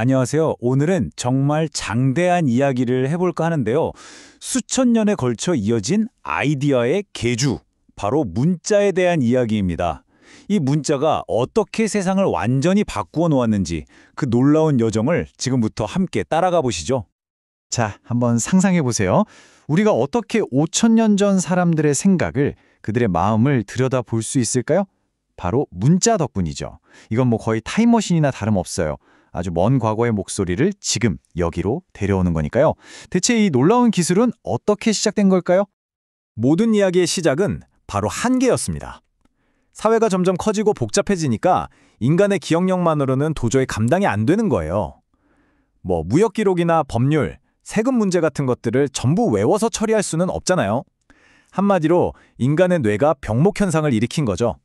안녕하세요. 오늘은 정말 장대한 이야기를 해볼까 하는데요. 수천 년에 걸쳐 이어진 아이디어의 계주, 바로 문자에 대한 이야기입니다. 이 문자가 어떻게 세상을 완전히 바꾸어 놓았는지 그 놀라운 여정을 지금부터 함께 따라가 보시죠. 자, 한번 상상해 보세요. 우리가 어떻게 5천 년 전 사람들의 생각을, 그들의 마음을 들여다 볼 수 있을까요? 바로 문자 덕분이죠. 이건 뭐 거의 타임머신이나 다름없어요. 아주 먼 과거의 목소리를 지금 여기로 데려오는 거니까요. 대체 이 놀라운 기술은 어떻게 시작된 걸까요? 모든 이야기의 시작은 바로 한계였습니다. 사회가 점점 커지고 복잡해지니까 인간의 기억력만으로는 도저히 감당이 안 되는 거예요. 무역 기록이나 법률, 세금 문제 같은 것들을 전부 외워서 처리할 수는 없잖아요. 한마디로 인간의 뇌가 병목 현상을 일으킨 거죠.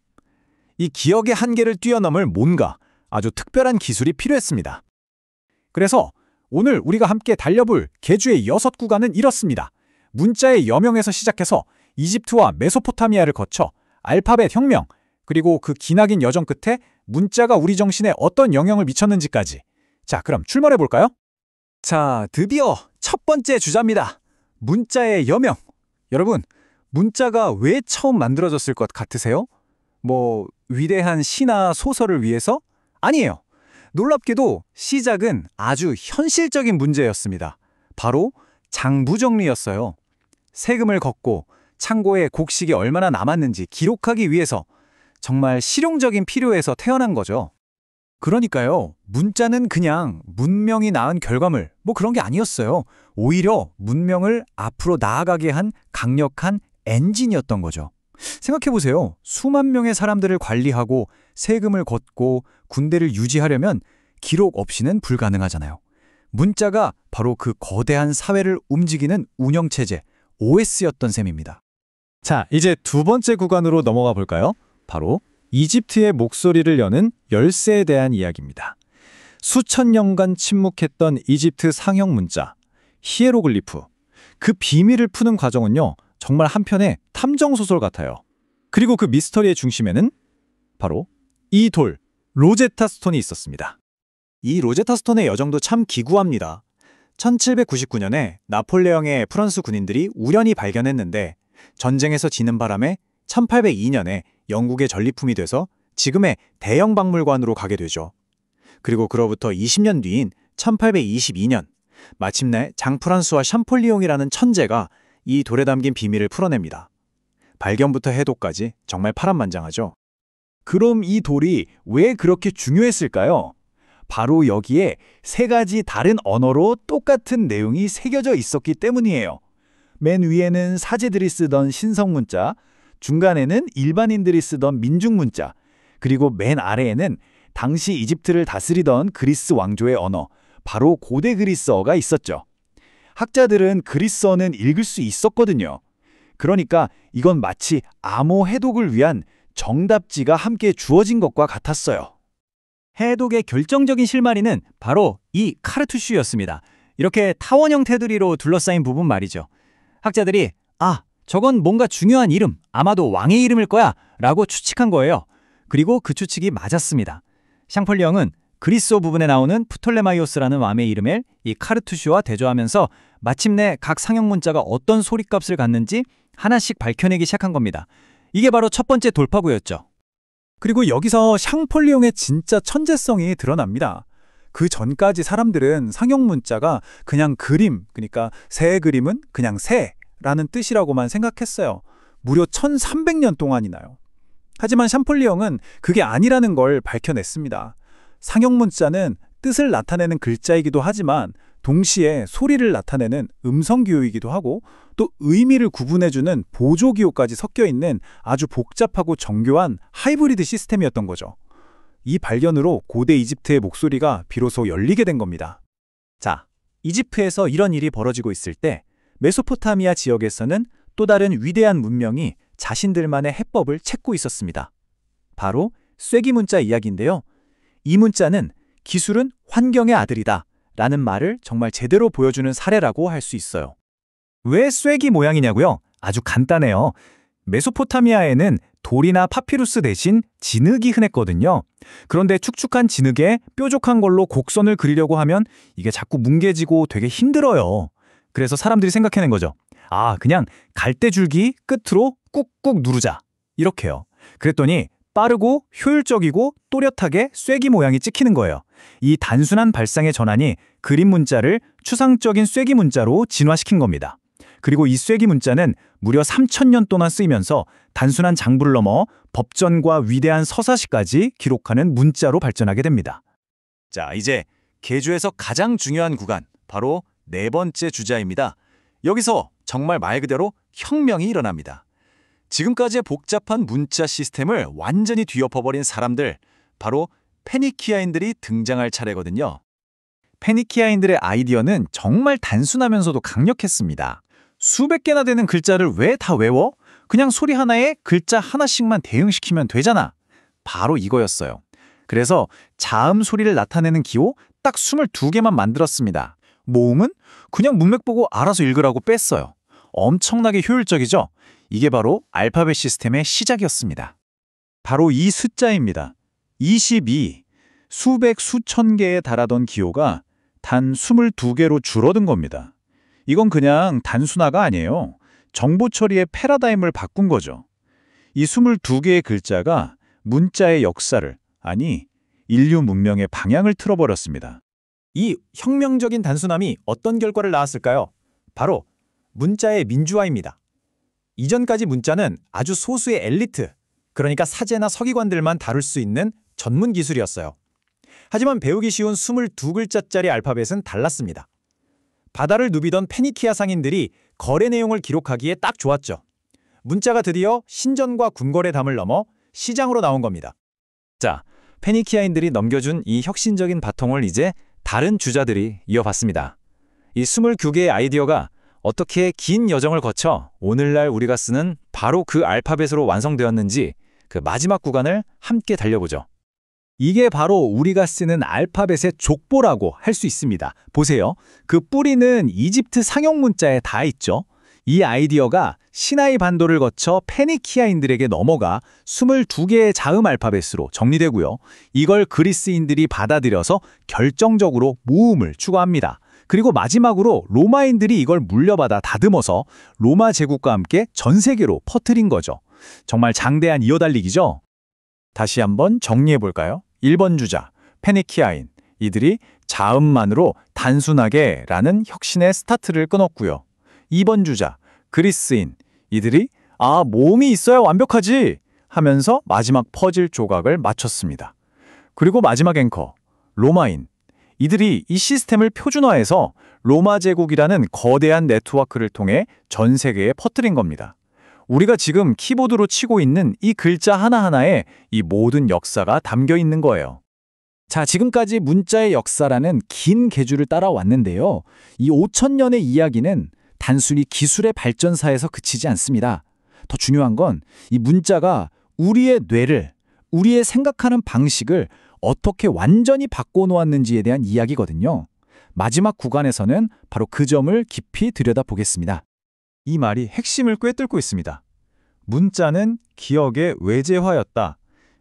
이 기억의 한계를 뛰어넘을 뭔가 아주 특별한 기술이 필요했습니다. 그래서 오늘 우리가 함께 달려볼 계주의 6구간은 이렇습니다. 문자의 여명에서 시작해서 이집트와 메소포타미아를 거쳐 알파벳 혁명, 그리고 그 기나긴 여정 끝에 문자가 우리 정신에 어떤 영향을 미쳤는지까지. 자, 그럼 출발해볼까요? 자, 드디어 첫 번째 주자입니다. 문자의 여명. 여러분, 문자가 왜 처음 만들어졌을 것 같으세요? 위대한 시나 소설을 위해서? 아니에요. 놀랍게도 시작은 아주 현실적인 문제였습니다. 바로 장부정리였어요. 세금을 걷고 창고에 곡식이 얼마나 남았는지 기록하기 위해서 정말 실용적인 필요에서 태어난 거죠. 그러니까요, 문자는 그냥 문명이 낳은 결과물, 그런 게 아니었어요. 오히려 문명을 앞으로 나아가게 한 강력한 엔진이었던 거죠. 생각해보세요. 수만 명의 사람들을 관리하고 세금을 걷고 군대를 유지하려면 기록 없이는 불가능하잖아요. 문자가 바로 그 거대한 사회를 움직이는 운영체제, OS였던 셈입니다. 자, 이제 두 번째 구간으로 넘어가 볼까요? 바로 이집트의 목소리를 여는 열쇠에 대한 이야기입니다. 수천 년간 침묵했던 이집트 상형 문자, 히에로글리프. 그 비밀을 푸는 과정은요, 정말 한편의 탐정소설 같아요. 그리고 그 미스터리의 중심에는 바로 이 돌, 로제타 스톤이 있었습니다. 이 로제타 스톤의 여정도 참 기구합니다. 1799년에 나폴레옹의 프랑스 군인들이 우연히 발견했는데 전쟁에서 지는 바람에 1802년에 영국의 전리품이 돼서 지금의 대형 박물관으로 가게 되죠. 그리고 그로부터 20년 뒤인 1822년, 마침내 장프란수아 샴폴리옹이라는 천재가 이 돌에 담긴 비밀을 풀어냅니다. 발견부터 해독까지 정말 파란만장하죠. 그럼 이 돌이 왜 그렇게 중요했을까요? 바로 여기에 세 가지 다른 언어로 똑같은 내용이 새겨져 있었기 때문이에요. 맨 위에는 사제들이 쓰던 신성문자, 중간에는 일반인들이 쓰던 민중문자, 그리고 맨 아래에는 당시 이집트를 다스리던 그리스 왕조의 언어, 바로 고대 그리스어가 있었죠. 학자들은 그리스어는 읽을 수 있었거든요. 그러니까 이건 마치 암호 해독을 위한 정답지가 함께 주어진 것과 같았어요. 해독의 결정적인 실마리는 바로 이 카르투슈였습니다. 이렇게 타원형 테두리로 둘러싸인 부분 말이죠. 학자들이 저건 뭔가 중요한 이름, 아마도 왕의 이름일 거야 라고 추측한 거예요. 그리고 그 추측이 맞았습니다. 샹폴리옹은 그리스어 부분에 나오는 프톨레마이오스라는 왕의 이름을 이 카르투슈와 대조하면서 마침내 각 상형 문자가 어떤 소리값을 갖는지 하나씩 밝혀내기 시작한 겁니다. 이게 바로 첫 번째 돌파구였죠. 그리고 여기서 샹폴리옹의 진짜 천재성이 드러납니다. 그 전까지 사람들은 상형 문자가 그냥 그림, 그러니까 새 그림은 그냥 새라는 뜻이라고만 생각했어요. 무려 1300년 동안이나요. 하지만 샴폴리옹은 그게 아니라는 걸 밝혀냈습니다. 상형 문자는 뜻을 나타내는 글자이기도 하지만 동시에 소리를 나타내는 음성기호이기도 하고 또 의미를 구분해주는 보조기호까지 섞여있는 아주 복잡하고 정교한 하이브리드 시스템이었던 거죠. 이 발견으로 고대 이집트의 목소리가 비로소 열리게 된 겁니다. 자, 이집트에서 이런 일이 벌어지고 있을 때 메소포타미아 지역에서는 또 다른 위대한 문명이 자신들만의 해법을 찾고 있었습니다. 바로 쐐기 문자 이야기인데요. 이 문자는 기술은 환경의 아들이다 라는 말을 정말 제대로 보여주는 사례라고 할 수 있어요. 왜 쐐기 모양이냐고요? 아주 간단해요. 메소포타미아에는 돌이나 파피루스 대신 진흙이 흔했거든요. 그런데 축축한 진흙에 뾰족한 걸로 곡선을 그리려고 하면 이게 자꾸 뭉개지고 되게 힘들어요. 그래서 사람들이 생각해낸 거죠. 아, 그냥 갈대줄기 끝으로 꾹꾹 누르자. 이렇게요. 그랬더니 빠르고 효율적이고 또렷하게 쐐기 모양이 찍히는 거예요. 이 단순한 발상의 전환이 그림 문자를 추상적인 쐐기 문자로 진화시킨 겁니다. 그리고 이 쐐기 문자는 무려 3000년 동안 쓰이면서 단순한 장부를 넘어 법전과 위대한 서사시까지 기록하는 문자로 발전하게 됩니다. 자, 이제 계주에서 가장 중요한 구간, 바로 네 번째 주자입니다. 여기서 정말 말 그대로 혁명이 일어납니다. 지금까지의 복잡한 문자 시스템을 완전히 뒤엎어버린 사람들, 바로 페니키아인들이 등장할 차례거든요. 페니키아인들의 아이디어는 정말 단순하면서도 강력했습니다. 수백 개나 되는 글자를 왜 다 외워? 그냥 소리 하나에 글자 하나씩만 대응시키면 되잖아. 바로 이거였어요. 그래서 자음 소리를 나타내는 기호 딱 22개만 만들었습니다. 모음은 그냥 문맥 보고 알아서 읽으라고 뺐어요. 엄청나게 효율적이죠? 이게 바로 알파벳 시스템의 시작이었습니다. 바로 이 숫자입니다. 22. 수백 수천 개에 달하던 기호가 단 22개로 줄어든 겁니다. 이건 그냥 단순화가 아니에요. 정보 처리의 패러다임을 바꾼 거죠. 이 22개의 글자가 문자의 역사를, 아니 인류 문명의 방향을 틀어버렸습니다. 이 혁명적인 단순함이 어떤 결과를 낳았을까요? 바로 문자의 민주화입니다. 이전까지 문자는 아주 소수의 엘리트, 그러니까 사제나 서기관들만 다룰 수 있는 전문 기술이었어요. 하지만 배우기 쉬운 22글자짜리 알파벳은 달랐습니다. 바다를 누비던 페니키아 상인들이 거래 내용을 기록하기에 딱 좋았죠. 문자가 드디어 신전과 궁궐의 담을 넘어 시장으로 나온 겁니다. 자, 페니키아인들이 넘겨준 이 혁신적인 바통을 이제 다른 주자들이 이어받습니다. 이 22개의 아이디어가 어떻게 긴 여정을 거쳐 오늘날 우리가 쓰는 바로 그 알파벳으로 완성되었는지 그 마지막 구간을 함께 달려보죠. 이게 바로 우리가 쓰는 알파벳의 족보라고 할 수 있습니다. 보세요. 그 뿌리는 이집트 상형 문자에 닿아 있죠. 이 아이디어가 시나이 반도를 거쳐 페니키아인들에게 넘어가 22개의 자음 알파벳으로 정리되고요. 이걸 그리스인들이 받아들여서 결정적으로 모음을 추가합니다. 그리고 마지막으로 로마인들이 이걸 물려받아 다듬어서 로마 제국과 함께 전 세계로 퍼뜨린 거죠. 정말 장대한 이어달리기죠. 다시 한번 정리해볼까요? 1번 주자, 페니키아인. 이들이 자음만으로 단순하게 라는 혁신의 스타트를 끊었고요. 2번 주자, 그리스인. 이들이 모음이 있어야 완벽하지 하면서 마지막 퍼즐 조각을 맞췄습니다. 그리고 마지막 앵커, 로마인. 이들이 이 시스템을 표준화해서 로마 제국이라는 거대한 네트워크를 통해 전 세계에 퍼뜨린 겁니다. 우리가 지금 키보드로 치고 있는 이 글자 하나하나에 이 모든 역사가 담겨 있는 거예요. 자, 지금까지 문자의 역사라는 긴 계주를 따라왔는데요. 이 5000년의 이야기는 단순히 기술의 발전사에서 그치지 않습니다. 더 중요한 건 이 문자가 우리의 뇌를, 우리의 생각하는 방식을 어떻게 완전히 바꿔놓았는지에 대한 이야기거든요. 마지막 구간에서는 바로 그 점을 깊이 들여다보겠습니다. 이 말이 핵심을 꿰뚫고 있습니다. 문자는 기억의 외재화였다.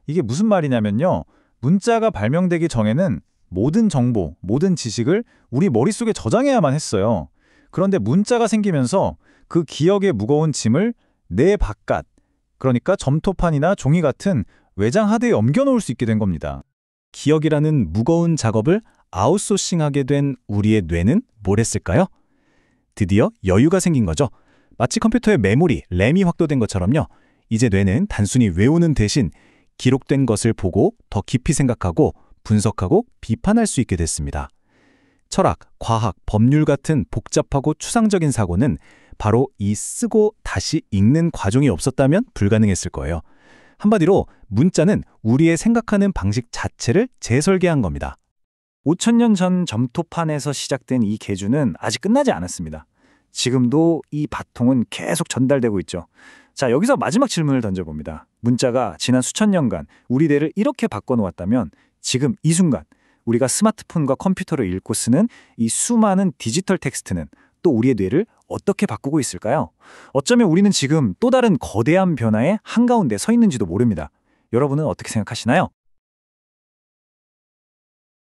이게 무슨 말이냐면요. 문자가 발명되기 전에는 모든 정보, 모든 지식을 우리 머릿속에 저장해야만 했어요. 그런데 문자가 생기면서 그 기억의 무거운 짐을 뇌 바깥, 그러니까 점토판이나 종이 같은 외장 하드에 옮겨놓을 수 있게 된 겁니다. 기억이라는 무거운 작업을 아웃소싱하게 된 우리의 뇌는 뭘 했을까요? 드디어 여유가 생긴 거죠. 마치 컴퓨터의 메모리, 램이 확보된 것처럼요. 이제 뇌는 단순히 외우는 대신 기록된 것을 보고 더 깊이 생각하고 분석하고 비판할 수 있게 됐습니다. 철학, 과학, 법률 같은 복잡하고 추상적인 사고는 바로 이 쓰고 다시 읽는 과정이 없었다면 불가능했을 거예요. 한마디로 문자는 우리의 생각하는 방식 자체를 재설계한 겁니다. 5000년 전 점토판에서 시작된 이 계주는 아직 끝나지 않았습니다. 지금도 이 바통은 계속 전달되고 있죠. 자, 여기서 마지막 질문을 던져봅니다. 문자가 지난 수천 년간 우리 뇌를 이렇게 바꿔놓았다면 지금 이 순간 우리가 스마트폰과 컴퓨터를 읽고 쓰는 이 수많은 디지털 텍스트는 또 우리의 뇌를 어떻게 바꾸고 있을까요? 어쩌면 우리는 지금 또 다른 거대한 변화의 한가운데 서 있는지도 모릅니다. 여러분은 어떻게 생각하시나요?